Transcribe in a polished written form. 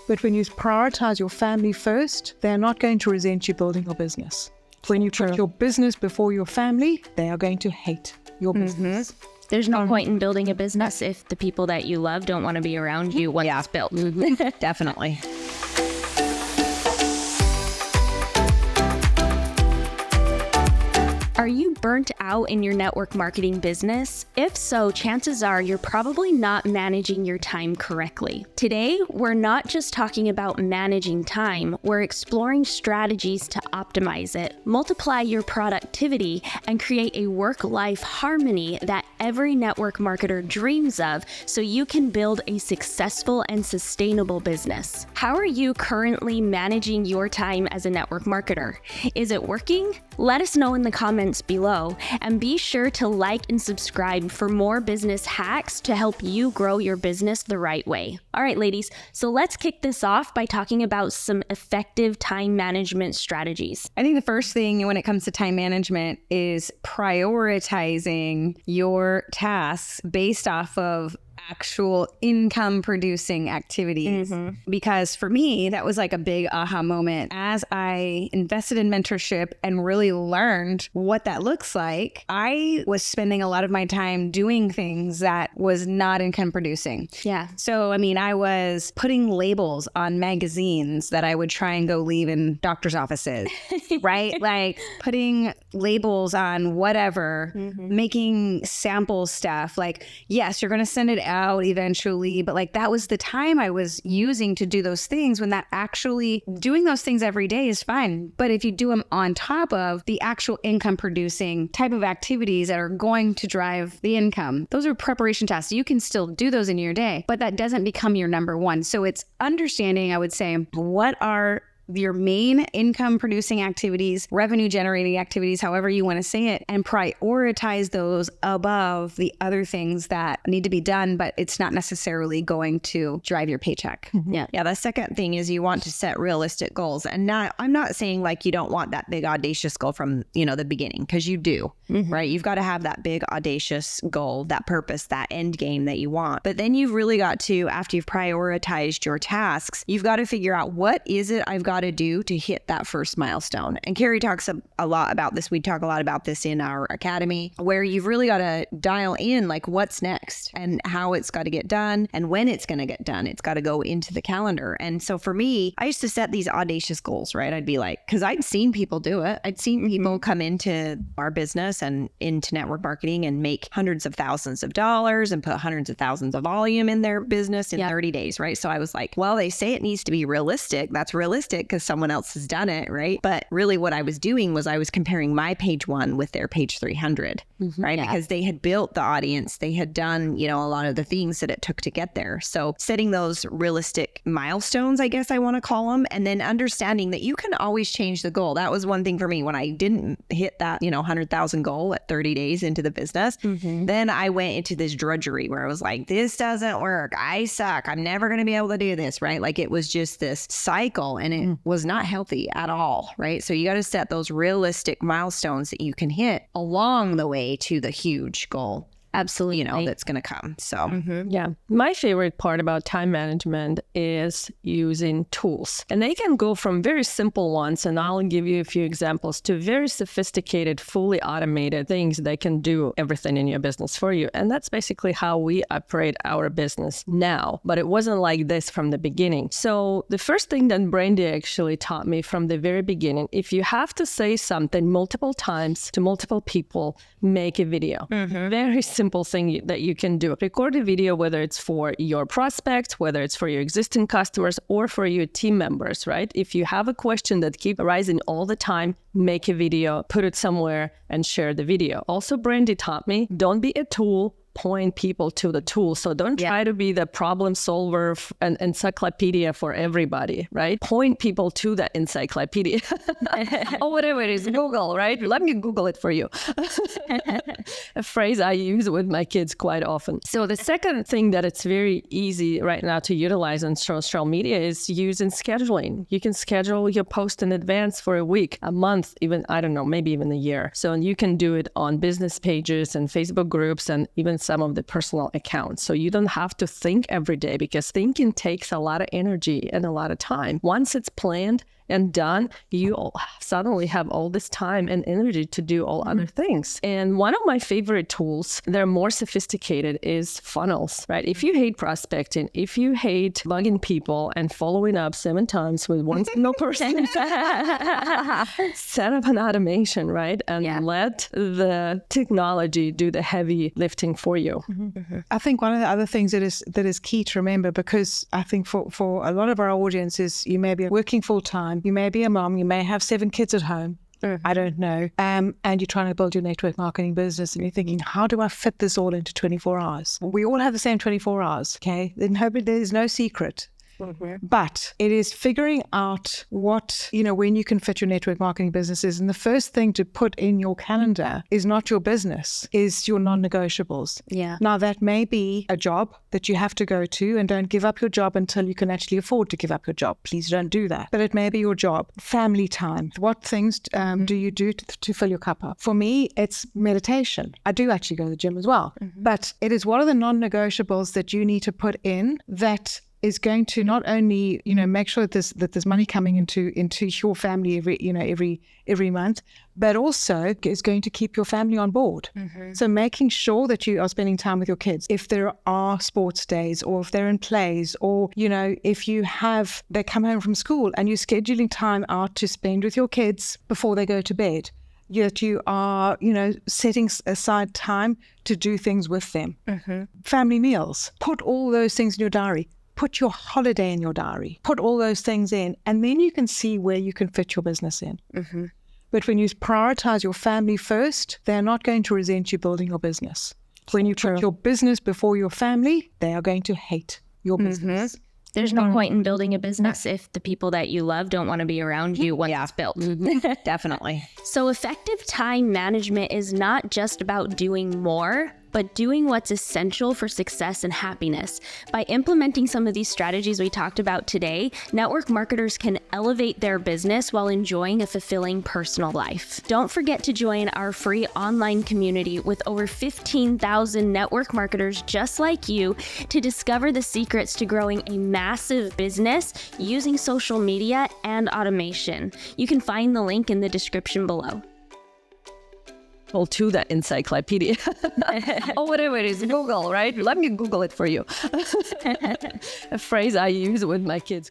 But when you prioritize your family first, they're not going to resent you building your business. When you put your business before your family, they are going to hate your business. There's no point in building a business if the people that you love don't want to be around you once it's built. Definitely. Are you burnt out in your network marketing business? If so, chances are you're probably not managing your time correctly. Today, we're not just talking about managing time, we're exploring strategies to optimize it, multiply your productivity, and create a work-life harmony that every network marketer dreams of so you can build a successful and sustainable business. How are you currently managing your time as a network marketer? Is it working? Let us know in the comments below, and be sure to like and subscribe for more business hacks to help you grow your business the right way. All right, ladies, so let's kick this off by talking about some effective time management strategies. I think the first thing when it comes to time management is prioritizing your tasks based off of actual income producing activities. Because for me, that was like a big aha moment. As I invested in mentorship and really learned what that looks like, I was spending a lot of my time doing things that was not income producing. Yeah. So, I mean, I was putting labels on magazines that I would try and go leave in doctor's offices, right? Like putting labels on whatever, making sample stuff. Like, yes, you're going to send it out eventually, but like that was the time I was using to do those things, when that actually doing those things every day is fine. But if you do them on top of the actual income producing type of activities that are going to drive the income, those are preparation tasks. You can still do those in your day, but that doesn't become your number one. So it's understanding, I would say, what are your main income producing activities, revenue generating activities, however you want to say it, and prioritize those above the other things that need to be done, but it's not necessarily going to drive your paycheck. Yeah. The second thing is you want to set realistic goals. And I'm not saying like you don't want that big audacious goal from, the beginning, because you do, right? You've got to have that big audacious goal, that purpose, that end game that you want. But then you've really got to, after you've prioritized your tasks, you've got to figure out what is it I've got to do to hit that first milestone. And Carrie talks a lot about this. We talk a lot about this in our academy, where you've really got to dial in like what's next and how it's got to get done and when it's going to get done. It's got to go into the calendar. And so for me, I used to set these audacious goals, right? I'd be like, because I'd seen people do it. I'd seen people come into our business and into network marketing and make hundreds of thousands of dollars and put hundreds of thousands of volume in their business in 30 days, right? So I was like, well, they say it needs to be realistic. That's realistic because someone else has done it, right? But really what I was doing was I was comparing my page 1 with their page 300, right? Because they had built the audience. They had done, a lot of the things that it took to get there. So setting those realistic milestones, I guess I want to call them, and then understanding that you can always change the goal. That was one thing for me when I didn't hit that, 100,000 goal at 30 days into the business. Then I went into this drudgery where I was like, this doesn't work. I suck. I'm never going to be able to do this, right? Like it was just this cycle, and it was not healthy at all, right? So you got to set those realistic milestones that you can hit along the way to the huge goal. Absolutely. That's going to come. So Yeah. My favorite part about time management is using tools. And they can go from very simple ones, and I'll give you a few examples, to very sophisticated, fully automated things that can do everything in your business for you. And that's basically how we operate our business now. But it wasn't like this from the beginning. So the first thing that Brandy actually taught me from the very beginning, if you have to say something multiple times to multiple people, make a video. Very simple thing that you can do. Record a video, whether it's for your prospects, whether it's for your existing customers, or for your team members, right? If you have a question that keeps arising all the time, make a video, put it somewhere, and share the video. Also, Brandy taught me, don't be a tool, point people to the tool. So don't try to be the problem solver and encyclopedia for everybody, right? Point people to that encyclopedia or whatever it is, Google, right? Let me Google it for you. A phrase I use with my kids quite often. So the second thing that it's very easy right now to utilize on social media is using scheduling. You can schedule your post in advance for a week, a month, even, I don't know, maybe even a year. So you can do it on business pages and Facebook groups and even some of the personal accounts. So you don't have to think every day, because thinking takes a lot of energy and a lot of time. Once it's planned and done, you suddenly have all this time and energy to do all other things. And one of my favorite tools, they're more sophisticated, is funnels, right? If you hate prospecting, if you hate bugging people and following up 7 times with one single person, set up an automation, right? And let the technology do the heavy lifting for you. I think one of the other things that is key to remember, because I think for a lot of our audiences, you may be working full time, you may be a mom, you may have 7 kids at home. I don't know. And you're trying to build your network marketing business, and you're thinking, how do I fit this all into 24 hours? We all have the same 24 hours, okay? There's no secret. But it is figuring out what, when you can fit your network marketing businesses. And the first thing to put in your calendar is not your business, is your non-negotiables. Yeah. Now, that may be a job that you have to go to, and don't give up your job until you can actually afford to give up your job. Please don't do that. But it may be your job. Family time. What things do you do to fill your cup up? For me, it's meditation. I do actually go to the gym as well. But it is what are the non-negotiables that you need to put in that is going to not only, make sure that there's money coming into your family every month, but also is going to keep your family on board. So making sure that you are spending time with your kids. If there are sports days, or if they're in plays, or, if they come home from school and you're scheduling time out to spend with your kids before they go to bed, yet you are, setting aside time to do things with them. Family meals. Put all those things in your diary. Put your holiday in your diary. Put all those things in, and then you can see where you can fit your business in. But when you prioritize your family first, they're not going to resent you building your business. When you put your business before your family, they are going to hate your business. There's no point in building a business if the people that you love don't want to be around you once it's built. Definitely. So effective time management is not just about doing more, but doing what's essential for success and happiness. By implementing some of these strategies we talked about today, network marketers can elevate their business while enjoying a fulfilling personal life. Don't forget to join our free online community with over 15,000 network marketers just like you to discover the secrets to growing a massive business using social media and automation. You can find the link in the description below. To that encyclopedia. Or whatever it is, Google, right? Let me Google it for you. A phrase I use with my kids.